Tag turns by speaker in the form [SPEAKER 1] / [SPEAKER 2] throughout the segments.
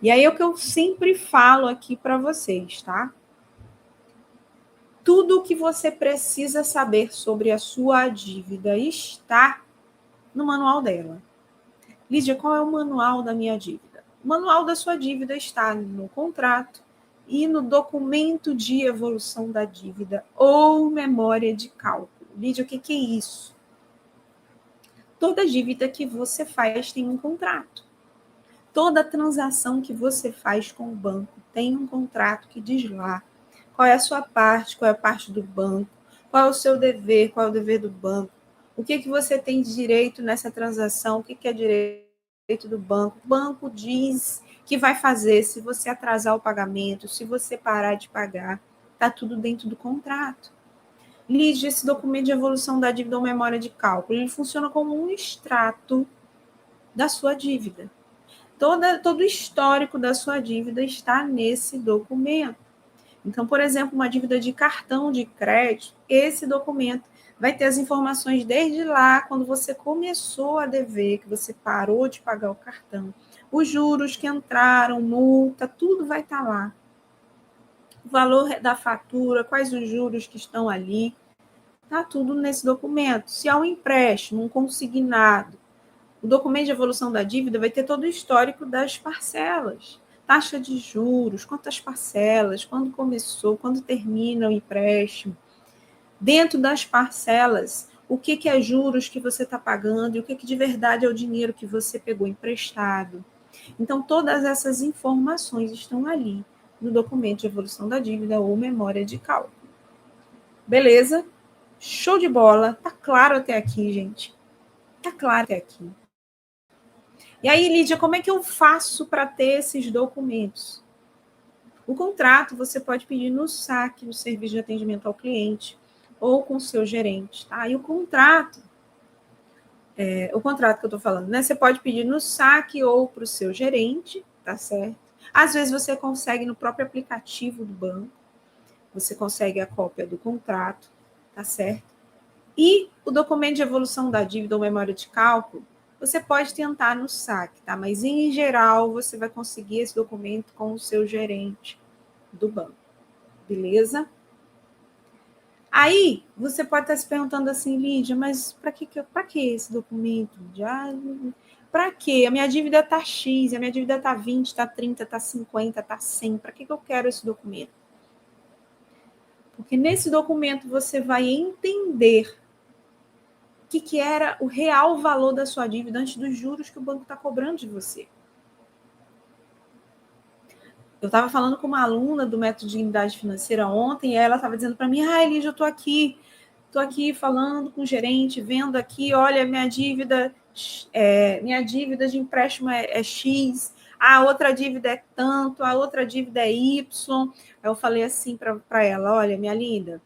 [SPEAKER 1] E aí é o que eu sempre falo aqui para vocês, tá? Tudo o que você precisa saber sobre a sua dívida está no manual dela. Lídia, qual é o manual da minha dívida? O manual da sua dívida está no contrato e no documento de evolução da dívida ou memória de cálculo. Lídia, o que é isso? Toda dívida que você faz tem um contrato. Toda transação que você faz com o banco tem um contrato que diz lá qual é a sua parte, qual é a parte do banco, qual é o seu dever, qual é o dever do banco, o que você tem de direito nessa transação, o que é direito do banco. O banco diz que vai fazer se você atrasar o pagamento, se você parar de pagar, está tudo dentro do contrato. Lígia, esse documento de evolução da dívida ou memória de cálculo, ele funciona como um extrato da sua dívida. Todo o histórico da sua dívida está nesse documento. Então, por exemplo, uma dívida de cartão de crédito, esse documento vai ter as informações desde lá, quando você começou a dever, que você parou de pagar o cartão, os juros que entraram, multa, tudo vai estar lá. O valor da fatura, quais os juros que estão ali, está tudo nesse documento. Se há um empréstimo, um consignado, o documento de evolução da dívida vai ter todo o histórico das parcelas. Taxa de juros, quantas parcelas, quando começou, quando termina o empréstimo. Dentro das parcelas, o que é juros que você está pagando e o que de verdade é o dinheiro que você pegou emprestado. Então, todas essas informações estão ali no documento de evolução da dívida ou memória de cálculo. Beleza? Show de bola. Tá claro até aqui, gente? Tá claro até aqui. E aí, Lídia, como é que eu faço para ter esses documentos? O contrato você pode pedir no saque, no serviço de atendimento ao cliente, ou com o seu gerente, tá? E o contrato que eu estou falando, né? Você pode pedir no saque ou para o seu gerente, tá certo? Às vezes você consegue no próprio aplicativo do banco, você consegue a cópia do contrato, tá certo? E o documento de evolução da dívida ou memória de cálculo, você pode tentar no saque, tá? Mas, em geral, você vai conseguir esse documento com o seu gerente do banco, beleza? Aí, você pode estar se perguntando assim, Lídia, mas para que esse documento? Para quê? A minha dívida está X, a minha dívida está 20, está 30, está 50, está 100. Para que eu quero esse documento? Porque nesse documento você vai entender o que era o real valor da sua dívida antes dos juros que o banco está cobrando de você. Eu estava falando com uma aluna do método de dignidade financeira ontem, e ela estava dizendo para mim, Lígia, eu estou aqui falando com o gerente, vendo aqui, olha, minha dívida de empréstimo é X, a outra dívida é tanto, a outra dívida é Y. Aí eu falei assim para ela, olha, minha linda,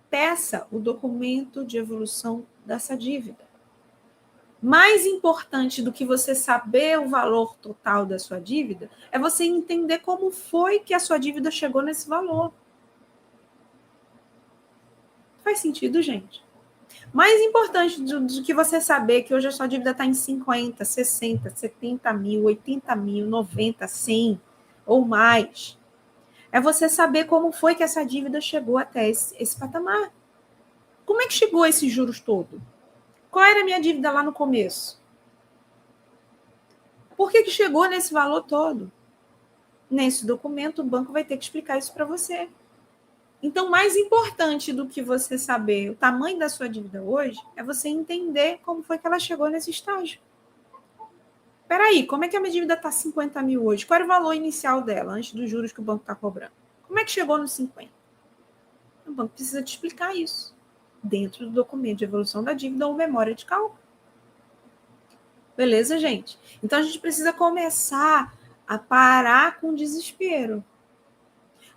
[SPEAKER 1] peça o documento de evolução dessa dívida. Mais importante do que você saber o valor total da sua dívida é você entender como foi que a sua dívida chegou nesse valor. Faz sentido, gente? Mais importante do que você saber que hoje a sua dívida está em 50, 60, 70 mil, 80 mil, 90, 100 ou mais, é você saber como foi que essa dívida chegou até esse patamar. Como é que chegou a esses juros todo? Qual era a minha dívida lá no começo? Por que chegou nesse valor todo? Nesse documento, o banco vai ter que explicar isso para você. Então, mais importante do que você saber o tamanho da sua dívida hoje é você entender como foi que ela chegou nesse estágio. Peraí, como é que a minha dívida está 50 mil hoje? Qual era o valor inicial dela, antes dos juros que o banco está cobrando? Como é que chegou nos 50? O banco precisa te explicar isso dentro do documento de evolução da dívida ou memória de cálculo. Beleza, gente? Então, a gente precisa começar a parar com o desespero.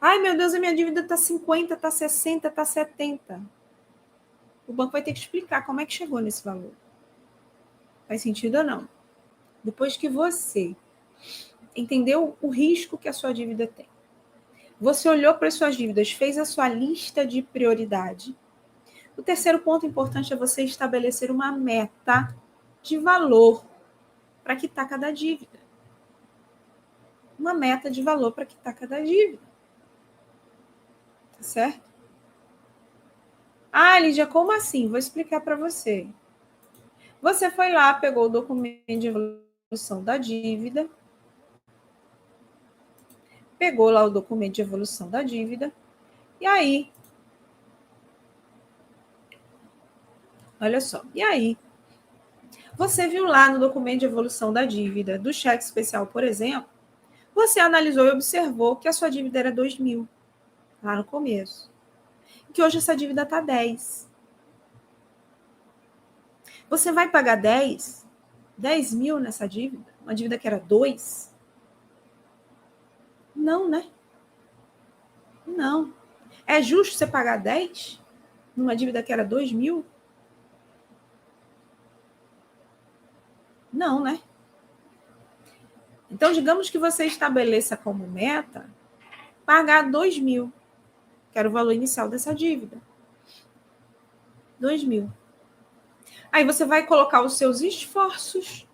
[SPEAKER 1] Ai, meu Deus, a minha dívida está 50, está 60, está 70. O banco vai ter que explicar como é que chegou nesse valor. Faz sentido ou não? Depois que você entendeu o risco que a sua dívida tem, você olhou para as suas dívidas, fez a sua lista de prioridade. O terceiro ponto importante é você estabelecer uma meta de valor para quitar cada dívida. uma meta de valor para quitar cada dívida. Tá certo? Ah, Lídia, como assim? Vou explicar para você. Você foi lá, pegou o documento de evolução da dívida, pegou lá o documento de evolução da dívida, e aí, olha só, e aí, você viu lá no documento de evolução da dívida, do cheque especial, por exemplo, você analisou e observou que a sua dívida era 2.000, lá no começo, que hoje essa dívida está 10. Você vai pagar 10 mil nessa dívida? Uma dívida que era 2? Não, né? Não. É justo você pagar 10 numa dívida que era 2.000? Não, né? Então, digamos que você estabeleça como meta pagar 2.000, que era o valor inicial dessa dívida. 2.000. Aí você vai colocar os seus esforços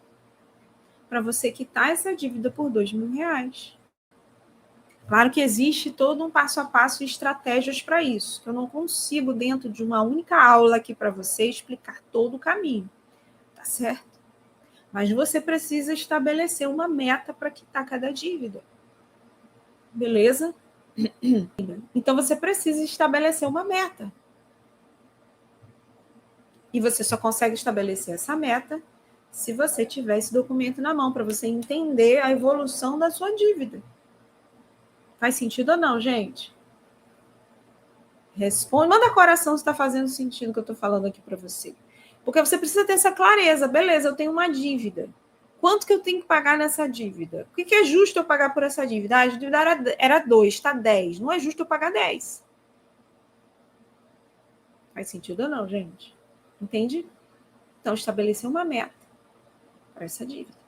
[SPEAKER 1] para você quitar essa dívida por 2.000 reais. Claro que existe todo um passo a passo e estratégias para isso, que eu não consigo, dentro de uma única aula aqui para você, explicar todo o caminho, tá certo? Mas você precisa estabelecer uma meta para quitar cada dívida. Beleza? Então você precisa estabelecer uma meta. E você só consegue estabelecer essa meta se você tiver esse documento na mão, para você entender a evolução da sua dívida. Faz sentido ou não, gente? Responde, manda coração se está fazendo sentido o que eu estou falando aqui para você. Porque você precisa ter essa clareza. Beleza, eu tenho uma dívida. Quanto que eu tenho que pagar nessa dívida? O que é justo eu pagar por essa dívida? Ah, a dívida era 2, está 10. Não é justo eu pagar 10. Faz sentido ou não, gente? Entende? Então, estabelecer uma meta para essa dívida.